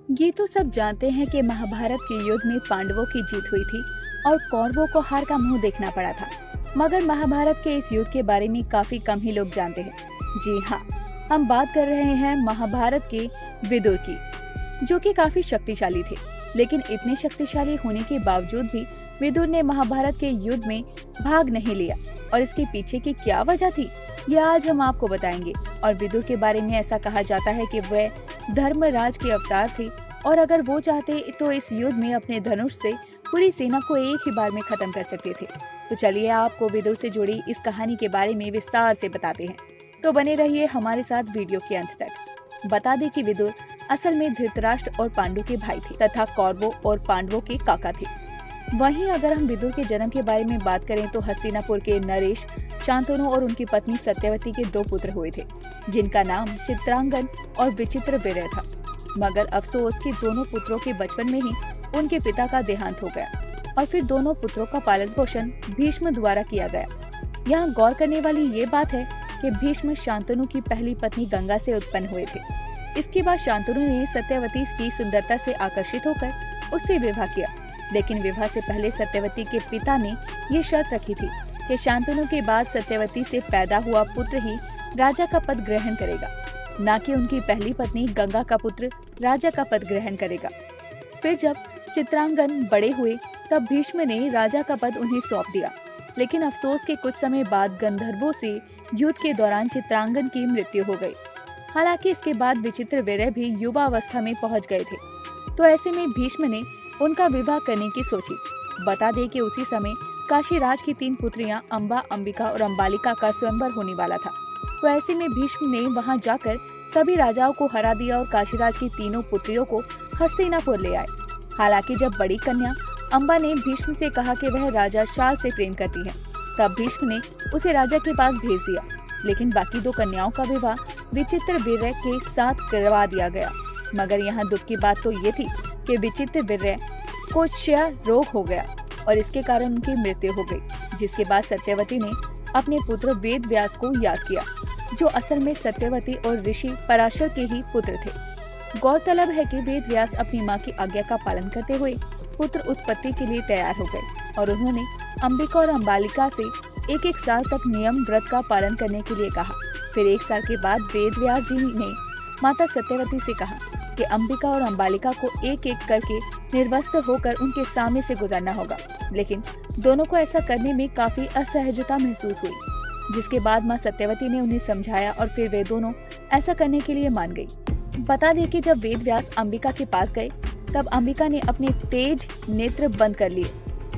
ये तो सब जानते हैं कि महाभारत के युद्ध में पांडवों की जीत हुई थी और कौरवों को हार का मुंह देखना पड़ा था। मगर महाभारत के इस युद्ध के बारे में काफी कम ही लोग जानते हैं। जी हाँ, हम बात कर रहे हैं महाभारत के विदुर की, जो कि काफी शक्तिशाली थे। लेकिन इतने शक्तिशाली होने के बावजूद भी विदुर ने महाभारत के युद्ध में भाग नहीं लिया, और इसके पीछे की क्या वजह थी, यह आज हम आपको बताएंगे। और विदुर के बारे में ऐसा कहा जाता है कि वह धर्मराज के अवतार थे, और अगर वो चाहते तो इस युद्ध में अपने धनुष से पूरी सेना को एक ही बार में खत्म कर सकते थे। तो चलिए आपको विदुर से जुड़ी इस कहानी के बारे में विस्तार से बताते हैं। तो बने रहिए हमारे साथ वीडियो के अंत तक। बता दें कि विदुर असल में धृतराष्ट्र और पांडु के भाई थे तथा कौरवों और पांडवों के काका थे। वहीं अगर हम विदुर के जन्म के बारे में बात करें तो हस्तिनापुर के नरेश, शांतनु और उनकी पत्नी सत्यवती के 2 पुत्र हुए थे, जिनका नाम चित्रांगन और विचित्रवीर्य था। मगर अफसोस कि दोनों पुत्रों के बचपन में ही उनके पिता का देहांत हो गया, और फिर दोनों पुत्रों का पालन पोषण भीष्म द्वारा किया गया। यहाँ गौर करने वाली ये बात है कि भीष्म शांतनु की पहली पत्नी गंगा से उत्पन्न हुए थे। इसके बाद शांतनु ने सत्यवती की सुंदरता से आकर्षित होकर उससे विवाह किया। लेकिन विवाह से पहले सत्यवती के पिता ने ये शर्त रखी थी कि शांतनु के बाद सत्यवती से पैदा हुआ पुत्र ही राजा का पद ग्रहण करेगा, न कि उनकी पहली पत्नी गंगा का पुत्र राजा का पद ग्रहण करेगा। फिर जब चित्रांगन बड़े हुए तब भीष्म ने राजा का पद उन्हें सौंप दिया। लेकिन अफसोस के कुछ समय बाद गंधर्वों से युद्ध के दौरान चित्रांगन की मृत्यु हो गई। हालांकि इसके बाद विचित्रवीर्य भी युवा अवस्था में पहुंच गए थे, तो ऐसे में भीष्म ने उनका विवाह करने की सोची। बता दें कि उसी समय काशीराज की 3 पुत्रियां अंबा, अंबिका और अंबालिका का स्वयंवर होने वाला था। तो ऐसे में भीष्म ने वहां जाकर सभी राजाओं को हरा दिया और काशीराज की तीनों पुत्रियों को हस्तिनापुर ले आए। हालांकि जब बड़ी कन्या अंबा ने भीष्म से कहा कि वह राजा शाल से प्रेम करती है, तब भीष्म ने उसे राजा के पास भेज दिया। लेकिन बाकी 2 कन्याओं का विवाह विचित्रवीर्य के साथ करवा दिया गया। मगर यहाँ दुख की बात तो ये थी कि विचित्रवीर्य को क्षय रोग हो गया और इसके कारण उनकी मृत्यु हो गई। जिसके बाद सत्यवती ने अपने पुत्र वेद व्यास को याद किया, जो असल में सत्यवती और ऋषि पराशर के ही पुत्र थे। गौरतलब है कि वेद व्यास अपनी मां की आज्ञा का पालन करते हुए पुत्र उत्पत्ति के लिए तैयार हो गए, और उन्होंने अंबिका और अंबालिका से 1-1 साल तक नियम व्रत का पालन करने के लिए कहा। फिर 1 साल के बाद वेद व्यास जी ने माता सत्यवती से कहा कि अंबिका और अंबालिका को एक-एक करके निर्वस्त्र होकर उनके सामने से गुजरना होगा। लेकिन दोनों को ऐसा करने में काफी असहजता महसूस हुई, जिसके बाद मां सत्यवती ने उन्हें समझाया और फिर वे दोनों ऐसा करने के लिए मान गई। बता दें कि जब वेद व्यास अंबिका के पास गए तब अंबिका ने अपने तेज नेत्र बंद कर लिए,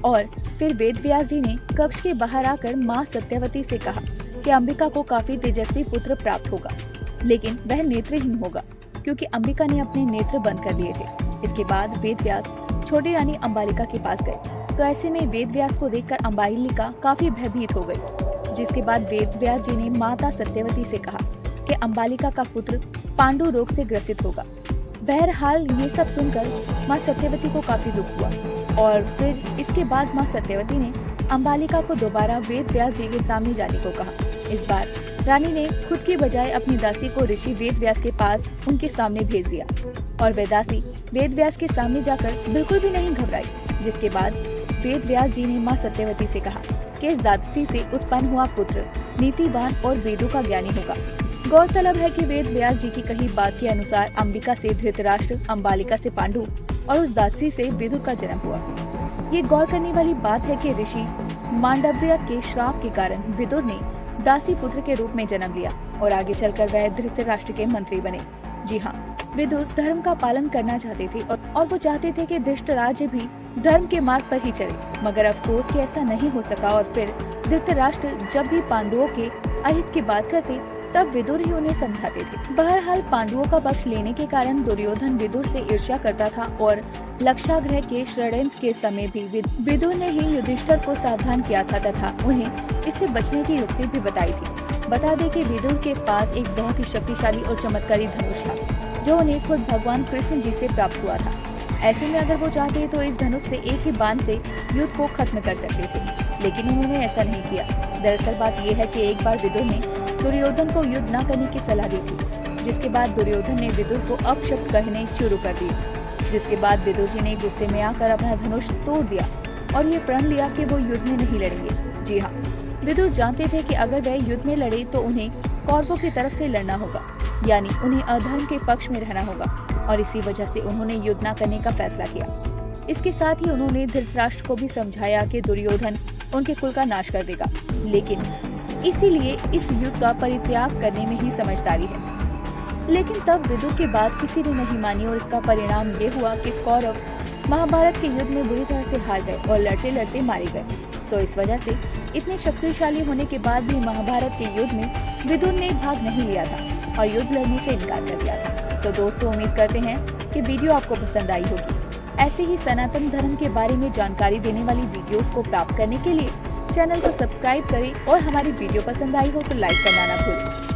और फिर वेद व्यास जी ने कक्ष के बाहर आकर मां सत्यवती से कहा कि अंबिका को काफी तेजस्वी पुत्र प्राप्त होगा, लेकिन वह नेत्रहीन होगा, क्योंकि अंबिका ने अपने नेत्र बंद कर लिए थे। इसके बाद वेद व्यास छोटी रानी अंबालिका के पास गए, तो ऐसे में वेद व्यास को देखकर अंबालिका काफी भयभीत हो गई। जिसके बाद वेद व्यास जी ने माता सत्यवती से कहा कि अंबालिका का पुत्र पांडु रोग से ग्रसित होगा। बहरहाल ये सब सुनकर मां सत्यवती को काफी दुख हुआ, और फिर इसके बाद मां सत्यवती ने अंबालिका को दोबारा वेद व्यास जी के सामने जाने को कहा। इस बार रानी ने खुद की बजाय अपनी दासी को ऋषि वेद व्यास के पास उनके सामने भेज दिया, और वह दासी वेद व्यास के सामने जाकर बिल्कुल भी नहीं घबराई। जिसके बाद वेद व्यास जी ने मां सत्यवती से कहा कि इस दासी से उत्पन्न हुआ पुत्र नीतिवान और वेदों का ज्ञानी होगा। गौरतलब है कि वेद व्यास जी की कही बात के अनुसार अंबिका से धृतराष्ट्र, अंबालिका से पांडु और उस दासी से विदुर का जन्म हुआ। ये गौर करने वाली बात है कि ऋषि मांडव्य के श्राप के कारण विदुर ने दासी पुत्र के रूप में जन्म लिया, और आगे चलकर वह धृतराष्ट्र के मंत्री बने। जी हाँ, विदुर धर्म का पालन करना चाहते थे, और वो चाहते थे कि धृतराष्ट्र भी धर्म के मार्ग पर ही चले। मगर अफसोस कि ऐसा नहीं हो सका, और फिर धृतराष्ट्र जब भी पांडवों के अहित की बात करते तब विदुर ही उन्हें समझाते थे। बहरहाल पांडवों का पक्ष लेने के कारण दुर्योधन विदुर से ईर्ष्या करता था, और लक्षाग्रह के षड्यंत्र के समय भी विदुर ने ही युधिष्ठिर को सावधान किया था तथा उन्हें इससे बचने की युक्ति भी बताई थी। बता दें कि विदुर के पास एक बहुत ही शक्तिशाली और चमत्कारी धनुष था, जो उन्हें खुद भगवान कृष्ण जी से प्राप्त हुआ था। ऐसे में अगर वो चाहते तो इस धनुष से एक ही बाण से युद्ध को खत्म कर सकते थे, लेकिन उन्होंने ऐसा नहीं किया। दरअसल बात यह है कि एक बार विदुर ने दुर्योधन को युद्ध न करने की सलाह दी थी, जिसके बाद दुर्योधन ने विदुर को अपशब्द कहने शुरू कर दिए, जिसके बाद विदुर जी ने गुस्से में आकर अपना धनुष तोड़ दिया और ये प्रण लिया कि वो युद्ध में नहीं लड़ेंगे। जी हाँ, विदुर जानते थे कि अगर वह युद्ध में लड़े तो उन्हें कौरवों की तरफ से लड़ना होगा, यानी उन्हें अधर्म के पक्ष में रहना होगा, और इसी वजह से उन्होंने युद्ध न करने का फैसला किया। इसके साथ ही उन्होंने धृतराष्ट्र को भी समझाया कि दुर्योधन उनके कुल का नाश कर देगा, लेकिन इसीलिए इस युद्ध का परित्याग करने में ही समझदारी है। लेकिन तब विदुर की बात किसी ने नहीं मानी और इसका परिणाम ये हुआ कि कौरव महाभारत के युद्ध में बुरी तरह से हार गए और लड़ते लड़ते मारे गए। तो इस वजह से इतने शक्तिशाली होने के बाद भी महाभारत के युद्ध में विदुर ने भाग नहीं लिया था और युद्ध लड़ने से इनकार कर दिया था। तो दोस्तों, उम्मीद करते हैं कि वीडियो आपको पसंद आई होगी। ऐसे ही सनातन धर्म के बारे में जानकारी देने वाली वीडियोस को प्राप्त करने के लिए चैनल को सब्सक्राइब करें और हमारी वीडियो पसंद आई हो तो लाइक करना ना भूलें।